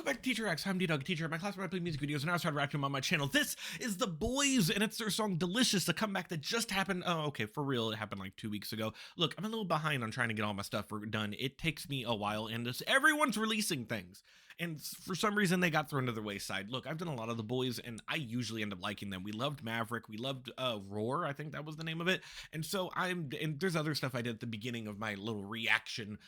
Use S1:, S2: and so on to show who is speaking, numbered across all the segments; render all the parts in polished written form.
S1: Welcome back to Teacher X. I'm Ddog, teacher. My class where I play music videos, and I started rapping them on my channel. This is THEBOYZ, and it's their song Delicious, a comeback that just happened. Oh, okay, for real, it happened like 2 weeks ago. Look, I'm a little behind on trying to get all my stuff done. It takes me a while, and everyone's releasing things. And for some reason, they got thrown to the wayside. Look, I've done a lot of THEBOYZ, and I usually end up liking them. We loved Maverick. We loved Roar, I think that was the name of it. And so and there's other stuff I did at the beginning of my little reaction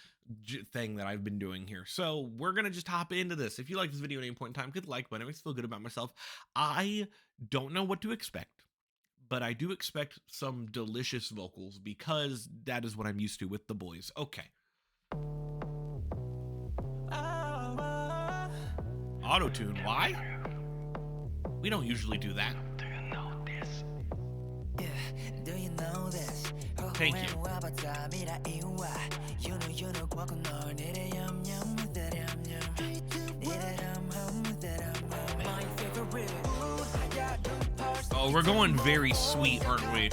S1: thing that I've been doing here. So we're going to just hop into this. If you like this video at any point in time, hit the like button. It makes me feel good about myself. I don't know what to expect, but I do expect some delicious vocals because that is what I'm used to with THEBOYZ. Okay. Auto-tune, why? We don't usually do that.
S2: Do you know this? Yeah, do you know this?
S1: Thank you. Oh, we're going very sweet, aren't we?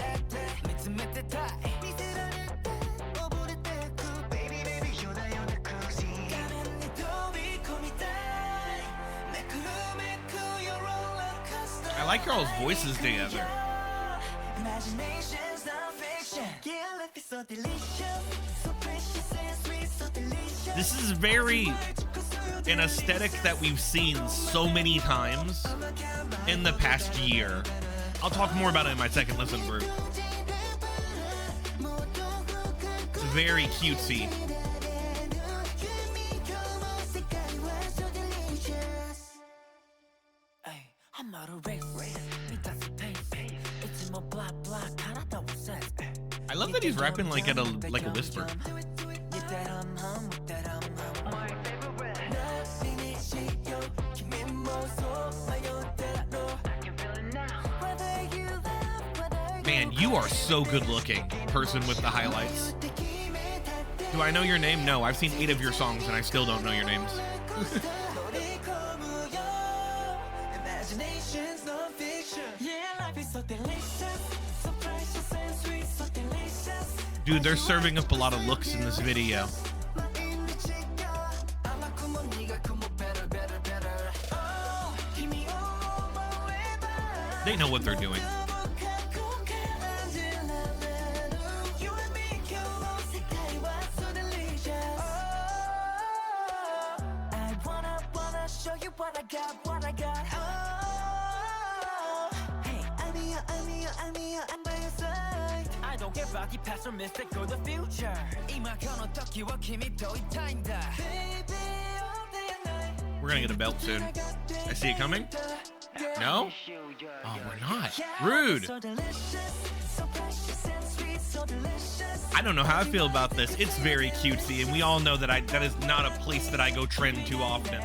S1: I like y'all's voices together. This is very an aesthetic that we've seen so many times in the past year. I'll talk more about it in my second listen through. It's very cutesy. I love that he's rapping like at a whisper. Man, you are so good looking, person with the highlights. Do I know your name? No, I've seen 8 of your songs and I still don't know your names. Dude, they're serving up a lot of looks in this video. They know what they're doing.
S2: I don't care about the past or mistake or the future.
S1: We're gonna get a belt soon. I see it coming. No? Oh, we're not. Rude. I don't know how I feel about this. It's very cutesy, and we all know that that is not a place that I go trend too often.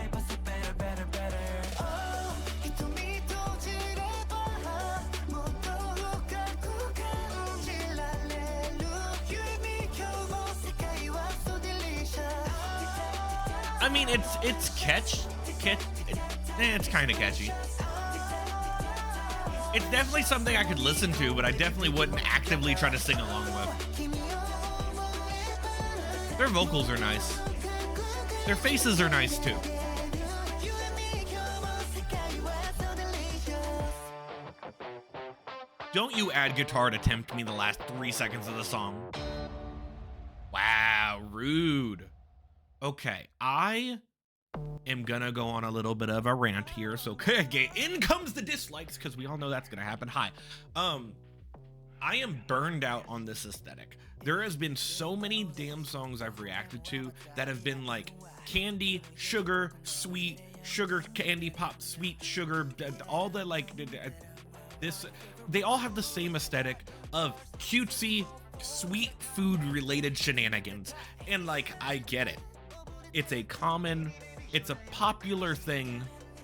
S1: I mean, it's kind of catchy. It's definitely something I could listen to, but I definitely wouldn't actively try to sing along with. Their vocals are nice. Their faces are nice too. Don't you add guitar to tempt me the last 3 seconds of the song. Wow, rude. Okay, I am gonna go on a little bit of a rant here. So okay, in comes the dislikes, because we all know that's gonna happen. Hi. I am burned out on this aesthetic. There has been so many damn songs I've reacted to that have been like candy, sugar, sweet, sugar, candy, pop, sweet, sugar, all the like this. They all have the same aesthetic of cutesy, sweet food related shenanigans. And like, I get it. It's a popular thing,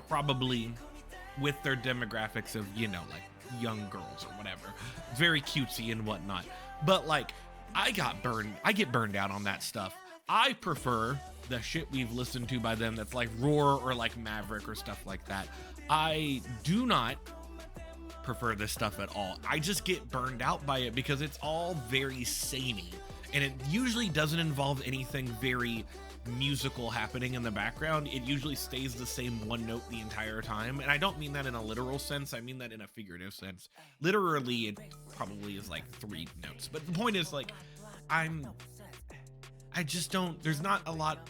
S1: probably, with their demographics of, you know, like young girls or whatever. Very cutesy and whatnot. But like, I get burned out on that stuff. I prefer the shit we've listened to by them that's like Roar or like Maverick or stuff like that. I do not prefer this stuff at all. I just get burned out by it because it's all very samey, and it usually doesn't involve anything very musical happening in the background, it usually stays the same one note the entire time. And I don't mean that in a literal sense, I mean that in a figurative sense. Literally, it probably is like 3 notes. But the point is, like, I just don't, there's not a lot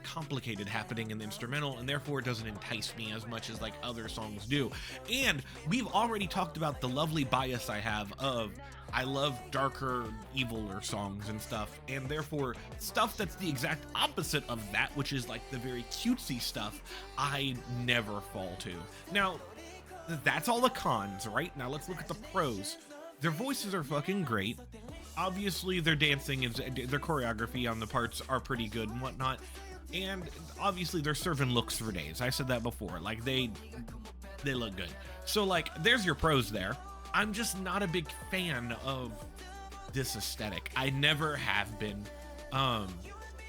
S1: complicated happening in the instrumental, and therefore it doesn't entice me as much as like other songs do. And we've already talked about the lovely bias I have of I love darker, eviler songs and stuff, and therefore stuff that's the exact opposite of that, which is like the very cutesy stuff, I never fall to. Now, that's all the cons, right? Now let's look at the pros. Their voices are fucking great. Obviously, their dancing is, their choreography on the parts are pretty good and whatnot. And obviously, they're serving looks for days. I said that before. Like, they look good. So, like, there's your pros there. I'm just not a big fan of this aesthetic. I never have been.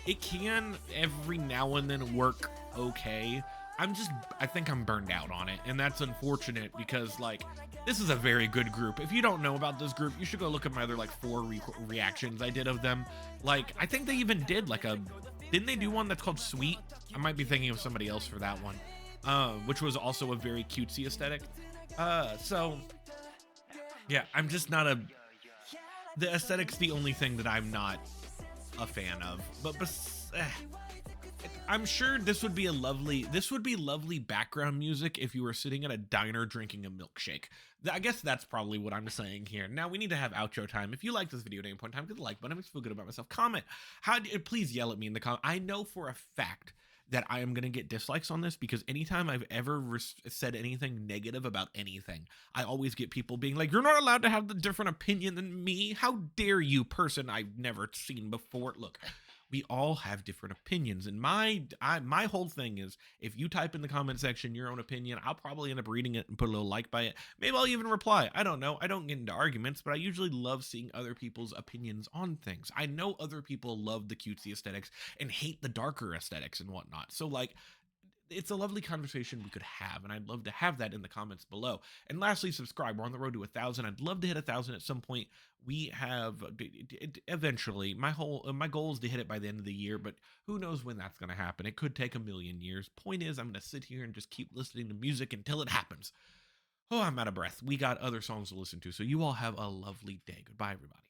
S1: It can every now and then work okay. I think I'm burned out on it, and that's unfortunate because, like, this is a very good group. If you don't know about this group, you should go look at my other, like, 4 reactions I did of them. Like, I think they even did, like, didn't they do one that's called Sweet? I might be thinking of somebody else for that one, which was also a very cutesy aesthetic. So, yeah, I'm just not the aesthetic's the only thing that I'm not a fan of, but I'm sure this would be lovely background music if you were sitting at a diner drinking a milkshake. I guess that's probably what I'm saying here. Now we need to have outro time. If you like this video at any point in time, hit the like button. If you feel good about myself, comment. Please yell at me in the comment. I know for a fact that I am going to get dislikes on this because anytime I've ever said anything negative about anything, I always get people being like, you're not allowed to have the different opinion than me. How dare you, person I've never seen before? Look, we all have different opinions, and my whole thing is, if you type in the comment section your own opinion, I'll probably end up reading it and put a little like by it. Maybe I'll even reply. I don't know. I don't get into arguments, but I usually love seeing other people's opinions on things. I know other people love the cutesy aesthetics and hate the darker aesthetics and whatnot. So, like, it's a lovely conversation we could have, and I'd love to have that in the comments below. And lastly, subscribe. We're on the road to 1,000. I'd love to hit 1,000 at some point. We have eventually, my goal is to hit it by the end of the year, but who knows when that's going to happen. It could take a million years. Point is, I'm going to sit here and just keep listening to music until it happens. Oh, I'm out of breath. We got other songs to listen to, so you all have a lovely day. Goodbye, everybody.